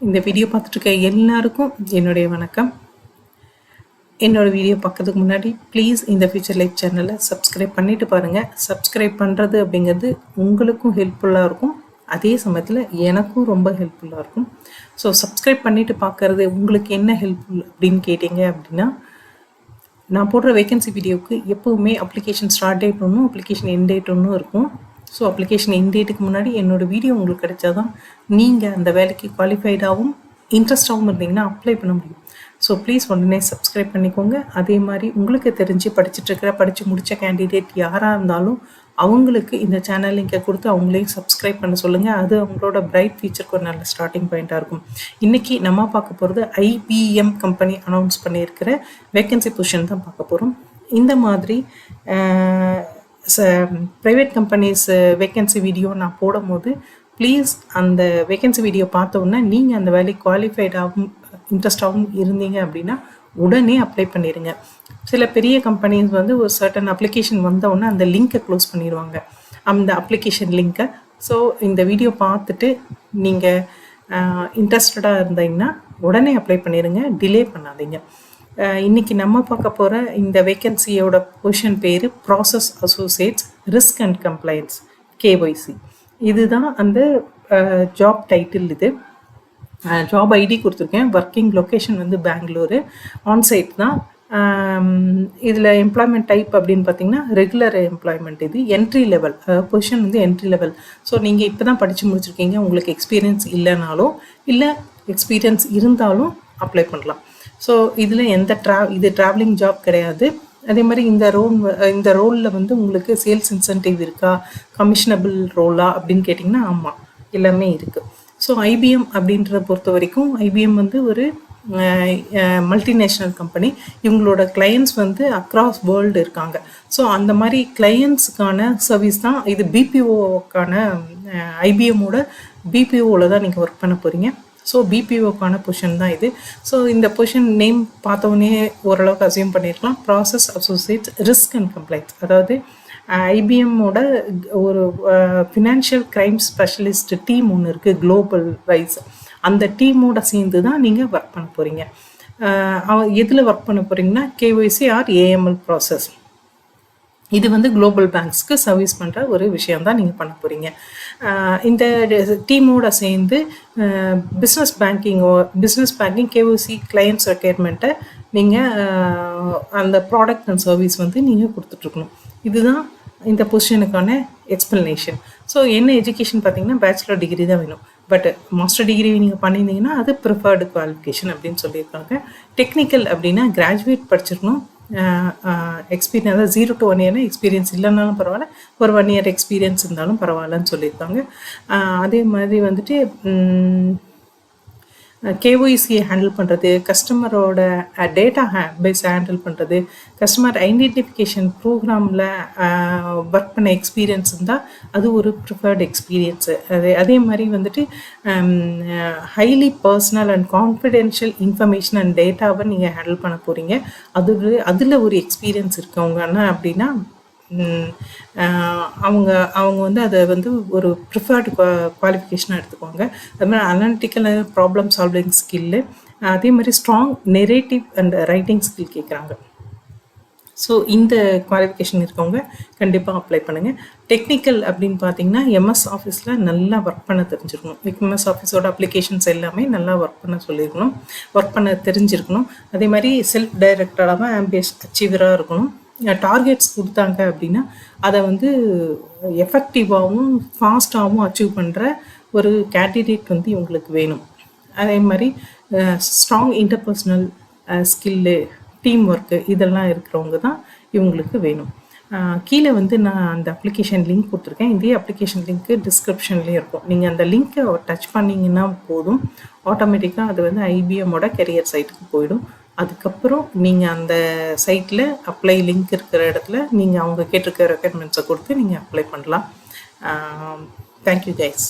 இந்த வீடியோ பார்த்துட்டு இருக்க எல்லாருக்கும் என்னுடைய வணக்கம். என்னோட வீடியோ பார்க்கறதுக்கு முன்னாடி ப்ளீஸ் இந்த ஃபியூச்சர் லைஃப் சேனலை சப்ஸ்கிரைப் பண்ணிட்டு பாருங்கள். சப்ஸ்கிரைப் பண்ணுறது அப்படிங்கிறது உங்களுக்கும் ஹெல்ப்ஃபுல்லாக இருக்கும், அதே சமயத்தில் எனக்கும் ரொம்ப ஹெல்ப்ஃபுல்லாக இருக்கும். ஸோ சப்ஸ்கிரைப் பண்ணிவிட்டு பார்க்குறது உங்களுக்கு என்ன ஹெல்ப்ஃபுல் அப்படின்னு கேட்டிங்க அப்படின்னா, நான் போடுற வேகன்சி வீடியோவுக்கு எப்போவுமே அப்ளிகேஷன் ஸ்டார்ட் டேட் ஒன்றும் அப்ளிகேஷன் எண்ட் டேட் ஒன்றும் இருக்கும். ஸோ அப்ளிகேஷன் எண்ட் டேட்டுக்கு முன்னாடி என்னோடய வீடியோ உங்களுக்கு கிடைச்சாதான் நீங்கள் அந்த வேலைக்கு குவாலிஃபைடாகவும் இன்ட்ரெஸ்டாகவும் இருந்தீங்கன்னா அப்ளை பண்ண முடியும். ஸோ ப்ளீஸ் உடனே சப்ஸ்கிரைப் பண்ணிக்கோங்க. அதே மாதிரி உங்களுக்கு தெரிஞ்சு படித்து முடித்த கேண்டிடேட் யாராக இருந்தாலும் அவங்களுக்கு இந்த சேனல் லிங்கை கொடுத்து அவங்களையும் சப்ஸ்கிரைப் பண்ண சொல்லுங்கள். அது அவங்களோட பிரைட் ஃபியூச்சருக்கு ஒரு நல்ல ஸ்டார்டிங் பாயிண்ட்டாக இருக்கும். இன்றைக்கி நம்ம பார்க்க போகிறது IBM கம்பெனி அனௌன்ஸ் பண்ணியிருக்கிற வேக்கன்சி பொசிஷன் தான் பார்க்க போகிறோம். இந்த மாதிரி ப்ரைவேட் கம்பெனிஸ் வேக்கன்சி வீடியோ நான் போடும் போது ப்ளீஸ் அந்த வேக்கன்சி வீடியோ பார்த்தோன்னா நீங்கள் அந்த வேலைக்கு குவாலிஃபைடாகவும் இன்ட்ரெஸ்டாகவும் இருந்தீங்க அப்படின்னா உடனே அப்ளை பண்ணிடுங்க. சில பெரிய கம்பெனிஸ் வந்து ஒரு சர்டன் அப்ளிகேஷன் வந்தவுடனே அந்த லிங்க்கை க்ளோஸ் பண்ணிடுவாங்க, அந்த அப்ளிகேஷன் லிங்க்கை. ஸோ இந்த வீடியோ பார்த்துட்டு நீங்கள் இன்ட்ரெஸ்டடாக இருந்தீங்கன்னா உடனே அப்ளை பண்ணிடுங்க, டிலே பண்ணாதீங்க. இன்றைக்கி நம்ம பார்க்க போகிற இந்த வேக்கன்சியோட பொசிஷன் பேர் process Associates risk and compliance KYC. இதுதான் அந்த ஜாப் டைட்டில். இது ஜாப் ஐடி கொடுத்துருக்கேன். ஒர்க்கிங் லொக்கேஷன் வந்து பெங்களூரு, ஆன்சைட் தான். இதில் எம்ப்ளாய்மெண்ட் டைப் அப்படின்னு பார்த்தீங்கன்னா ரெகுலர் எம்ப்ளாய்மெண்ட். இது என்ட்ரி லெவல் பொசிஷன் வந்து என்ட்ரி லெவல். ஸோ நீங்கள் இப்போ தான் படித்து முடிச்சிருக்கீங்க, உங்களுக்கு எக்ஸ்பீரியன்ஸ் இல்லைனாலும் இல்லை எக்ஸ்பீரியன்ஸ் இருந்தாலும் அப்ளை பண்ணலாம். ஸோ இதில் இது ட்ராவலிங் ஜாப் கிடையாது. அதே மாதிரி இந்த ரோலில் வந்து உங்களுக்கு சேல்ஸ் இன்சென்டிவ் இருக்கா, கமிஷனபிள் ரோலா அப்படின்னு கேட்டிங்கன்னா ஆமாம், எல்லாமே இருக்குது. ஸோ IBM அப்படின்றத பொறுத்த வரைக்கும் IBM வந்து ஒரு மல்டிநேஷ்னல் கம்பெனி. இவங்களோட கிளையண்ட்ஸ் வந்து அக்ராஸ் வேர்ல்டு இருக்காங்க. ஸோ அந்த மாதிரி கிளையண்ட்ஸுக்கான சர்வீஸ் தான் இது. BPOக்கான IBMோட BPOவில் தான் நீங்கள் ஒர்க் பண்ண போகிறீங்க. ஸோ BPOக்கான பொசிஷன் தான் இது. ஸோ இந்த பொசிஷன் நேம் பார்த்தோன்னே ஓரளவுக்கு அசியூம் பண்ணியிருக்கலாம். Process Associates risk and compliance. அதாவது IBMோட ஒரு ஃபினான்ஷியல் கிரைம் ஸ்பெஷலிஸ்ட் டீம் ஒன்று இருக்குது குளோபல் வைஸ். அந்த டீமோட சேர்ந்து தான் நீங்கள் ஒர்க் பண்ண போகிறீங்க. எதில் ஒர்க் பண்ண போகிறீங்கன்னா KYC ஆர் AML ப்ராசஸ். இது வந்து குளோபல் பேங்க்ஸ்க்கு சர்வீஸ் பண்ணுற ஒரு விஷயம் தான் நீங்கள் பண்ண போகிறீங்க. இந்த டீமோட சேர்ந்து பிஸ்னஸ் பேங்கிங் KYC கிளையண்ட்ஸ் ரெக்யர்மெண்ட்டை நீங்கள் அந்த ப்ராடக்ட் அண்ட் சர்வீஸ் வந்து நீங்கள் கொடுத்துட்ருக்கணும். இதுதான் இந்த பொசிஷனுக்கான எக்ஸ்பிளனேஷன். ஸோ என்ன எஜுகேஷன் பார்த்தீங்கன்னா பேச்சுலர் டிகிரி தான் வேணும். பட் மாஸ்டர் டிகிரி நீங்கள் பண்ணியிருந்தீங்கன்னா அது ப்ரிஃபர்டு குவாலிஃபிகேஷன் அப்படின்னு சொல்லியிருக்காங்க. டெக்னிக்கல் அப்படின்னா கிராஜுவேட் படிச்சிருக்கணும். எக்ஸ்பீரியன்ஸ் அதாவது 0 to 1 year எக்ஸ்பீரியன்ஸ் இல்லைனாலும் பரவாயில்ல, ஒரு 1 year எக்ஸ்பீரியன்ஸ் இருந்தாலும் பரவாயில்லன்னு சொல்லியிருக்காங்க. அதே மாதிரி வந்துட்டு KYCயை ஹேண்டில் பண்ணுறது, கஸ்டமரோட டேட்டா பேஸ் ஹேண்டில் பண்ணுறது, கஸ்டமர் ஐடென்டிஃபிகேஷன் ப்ரோக்ராமில் ஒர்க் பண்ண எக்ஸ்பீரியன்ஸ் இருந்தால் அது ஒரு ப்ரிஃபர்டு எக்ஸ்பீரியன்ஸு. அதே மாதிரி வந்துட்டு highly personal and confidential information and டேட்டாவை நீங்கள் ஹேண்டில் பண்ண போகிறீங்க. அதில் ஒரு எக்ஸ்பீரியன்ஸ் இருக்கவங்கன்னா அப்படின்னா அவங்க வந்து அதை வந்து ஒரு ப்ரிஃபர்டு குவாலிஃபிகேஷனாக எடுத்துக்குவாங்க. அது மாதிரி அனாலிட்டிக்கல் ப்ராப்ளம் சால்விங் ஸ்கில்லு, அதே மாதிரி strong narrative and writing skill கேட்குறாங்க. ஸோ இந்த குவாலிஃபிகேஷன் இருக்கவங்க கண்டிப்பாக அப்ளை பண்ணுங்கள். டெக்னிக்கல் அப்படின்னு பார்த்தீங்கன்னா MS ஆஃபீஸில் நல்லா ஒர்க் பண்ண தெரிஞ்சிருக்கணும். MS ஆஃபீஸோட அப்ளிகேஷன்ஸ் எல்லாமே நல்லா ஒர்க் பண்ண தெரிஞ்சிருக்கணும். அதே மாதிரி செல்ஃப் டைரக்டடாக ஆம்பியஸ் அச்சீவராக இருக்கணும். டார்கெட்ஸ் கொடுத்தாங்க அப்படின்னா அதை வந்து எஃபெக்டிவாகவும் ஃபாஸ்ட்டாகவும் அச்சீவ் பண்ணுற ஒரு கேண்டிடேட் வந்து இவங்களுக்கு வேணும். அதே மாதிரி strong interpersonal skill, team work இதெல்லாம் இருக்கிறவங்க தான் இவங்களுக்கு வேணும். கீழே வந்து நான் அந்த அப்ளிகேஷன் லிங்க் கொடுத்துருக்கேன். இதே அப்ளிகேஷன் லிங்க்கு டிஸ்கிரிப்ஷன்லேயும் இருக்கும். நீங்கள் அந்த லிங்க்கை டச் பண்ணிங்கன்னா போதும், ஆட்டோமேட்டிக்காக அது வந்து IBMோட கெரியர் சைட்டுக்கு போயிடும். அதுக்கப்புறம் நீங்கள் அந்த சைட்டில் அப்ளை லிங்க் இருக்கிற இடத்துல நீங்கள் அவங்க கேட்டிருக்க ரெக்யர்மெண்ட்ஸை கொடுத்து நீங்கள் அப்ளை பண்ணலாம். Thank you guys.